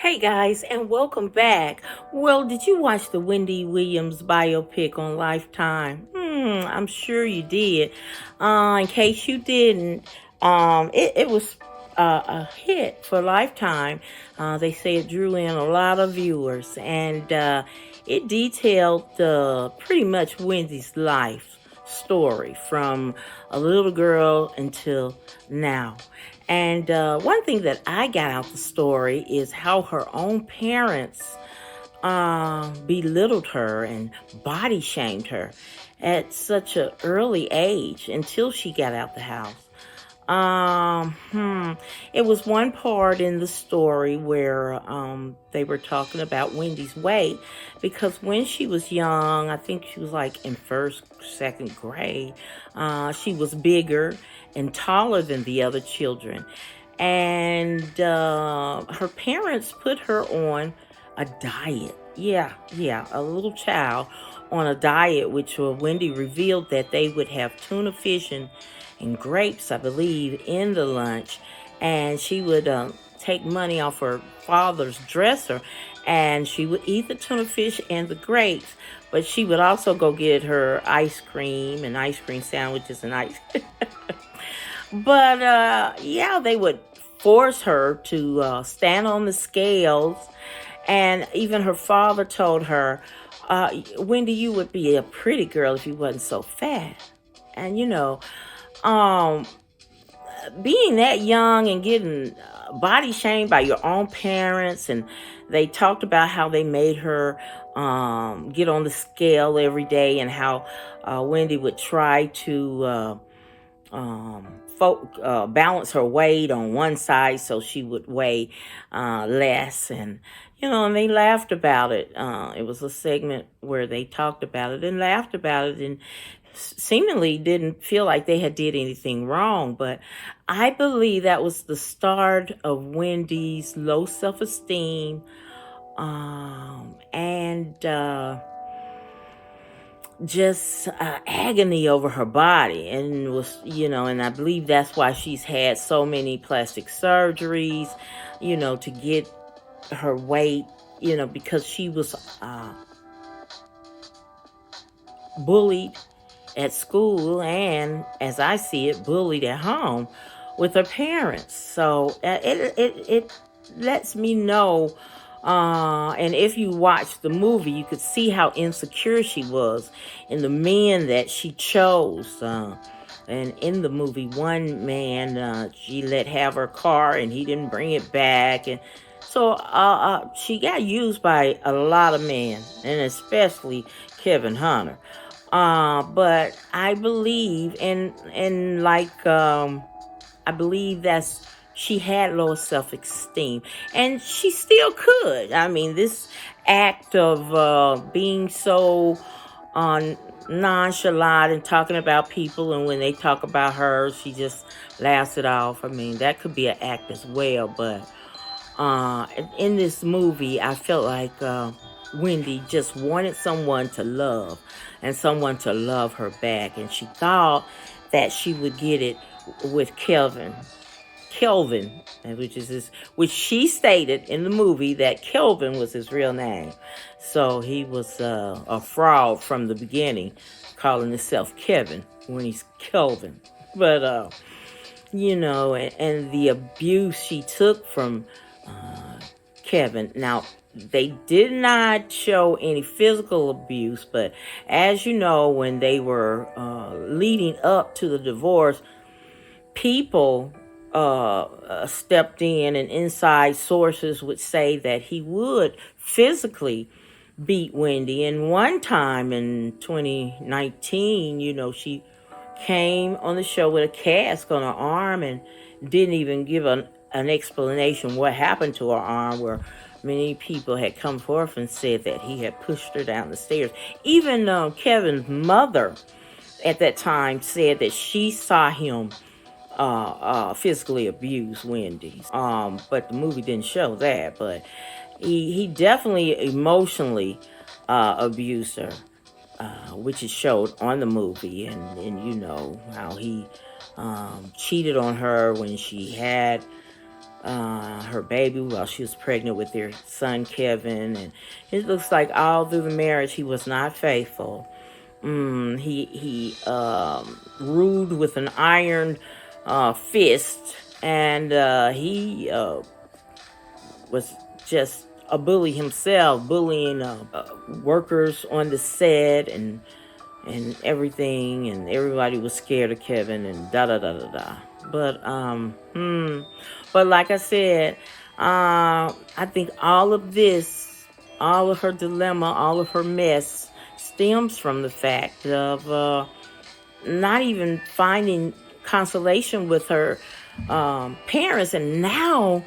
Hey guys, and welcome back. Well, did you watch the Wendy Williams biopic on Lifetime? I'm sure you did. In case you didn't, it was a hit for Lifetime. They say it drew in a lot of viewers, and it detailed pretty much Wendy's life story from a little girl until now. And one thing that I got out the story is how her own parents belittled her and body shamed her at such an early age until she got out the house. It was one part in the story where they were talking about Wendy's weight because when she was young, I think she was like in first, second grade, she was bigger and taller than the other children. And her parents put her on a diet. Yeah, a little child on a diet, which Wendy revealed that they would have tuna fish and grapes, I believe, in the lunch. And she would take money off her father's dresser and she would eat the tuna fish and the grapes. But she would also go get her ice cream and ice cream sandwiches and ice. But yeah, they would force her to stand on the scales. And even her father told her, Wendy, you would be a pretty girl if you wasn't so fat. And um, being that young and getting body shamed by your own parents, and they talked about how they made her get on the scale every day, and how Wendy would try to balance her weight on one side so she would weigh less. And and they laughed about it. It was a segment where they talked about it and laughed about it, and seemingly didn't feel like they had did anything wrong. But I believe that was the start of Wendy's low self-esteem, and just agony over her body, and and I believe that's why she's had so many plastic surgeries, to get her weight, because she was bullied at school, and as I see it, bullied at home with her parents. So it lets me know. And if you watch the movie, you could see how insecure she was in the men that she chose. And in the movie, one man, she let have her car and he didn't bring it back. And so she got used by a lot of men, and especially Kevin Hunter. But I believe, and like, I believe that's she had low self-esteem, and she still could. I mean, this act of being so nonchalant and talking about people, and when they talk about her, she just laughs it off. I mean, that could be an act as well. But in this movie, I felt like Wendy just wanted someone to love and someone to love her back, and she thought that she would get it with Kelvin, which she stated in the movie that Kelvin was his real name. So he was a fraud from the beginning, calling himself Kevin when he's Kelvin. But and the abuse she took from Kevin. Now, they did not show any physical abuse, but as you know, when they were leading up to the divorce, people stepped in, and inside sources would say that he would physically beat Wendy. And one time in 2019, she came on the show with a cast on her arm and didn't even give an explanation what happened to her arm, where many people had come forth and said that he had pushed her down the stairs. Even Kevin's mother at that time said that she saw him physically abuse Wendy. But the movie didn't show that. But he definitely emotionally abused her, which is showed on the movie. And how he cheated on her when she had her baby while she was pregnant with their son Kevin, and it looks like all through the marriage he was not faithful. He ruled with an iron fist, and he was just a bully himself, bullying workers on the set and everything, and everybody was scared of Kevin and da da da da da. But but like I said, I think all of this, all of her dilemma, all of her mess stems from the fact of not even finding consolation with her parents. And now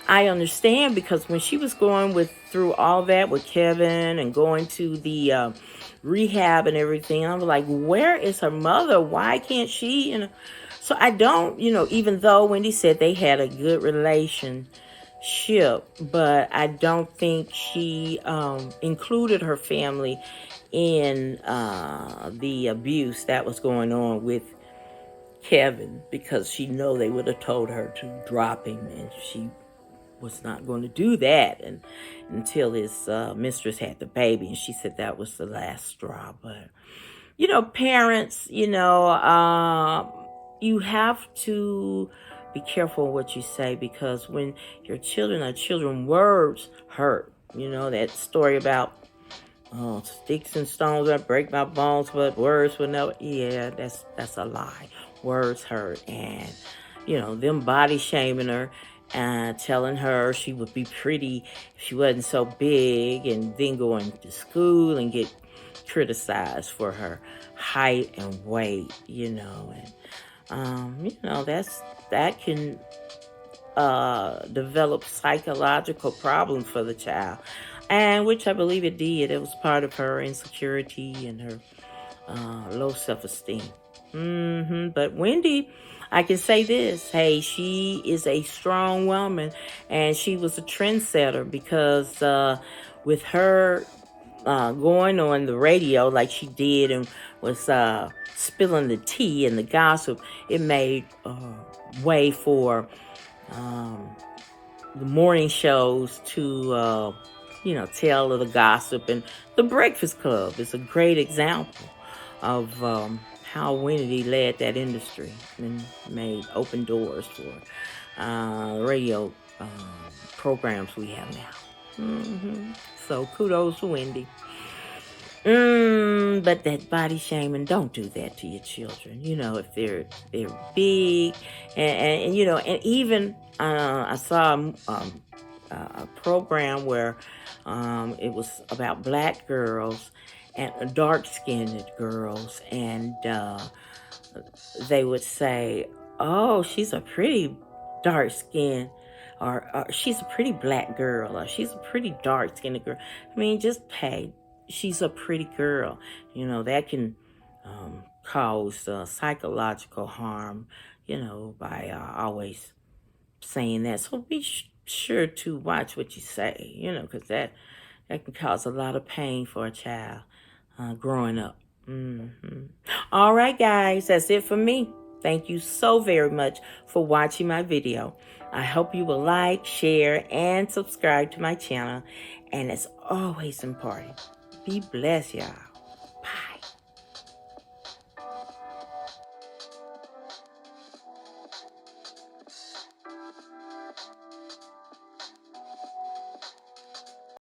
I understand, because when she was going through all that with Kevin and going to the rehab and everything, I was like, where is her mother? Why can't she? So I don't, even though Wendy said they had a good relationship, but I don't think she included her family in the abuse that was going on with Kevin, because she know they would have told her to drop him, and she was not going to do that until his mistress had the baby, and she said that was the last straw. But parents, you have to be careful what you say, because when your children are children, words hurt. That story about sticks and stones that break my bones, but words will never. Yeah, that's a lie. Words hurt, and them body shaming her and telling her she would be pretty if she wasn't so big, and then going to school and get criticized for her height and weight. That can develop psychological problems for the child, and which I believe it did. It was part of her insecurity and her low self-esteem. But Wendy, I can say this: hey, she is a strong woman, and she was a trendsetter, because with her going on the radio like she did, and was spilling the tea and the gossip, it made way for the morning shows to, tell of the gossip. And the Breakfast Club is a great example of how Wendy led that industry and made open doors for radio programs we have now. So kudos to Wendy. But that body shaming, don't do that to your children. If they're big, and and even I saw a program where it was about black girls and dark-skinned girls, and they would say, "Oh, she's a pretty dark-skinned." Or she's a pretty black girl, or she's a pretty dark-skinned girl. I mean, just, hey, she's a pretty girl. That can cause psychological harm, by always saying that. So be sure to watch what you say, because that can cause a lot of pain for a child growing up. All right, guys, that's it for me. Thank you so very much for watching my video. I hope you will like, share, and subscribe to my channel. And as always important, be blessed, y'all.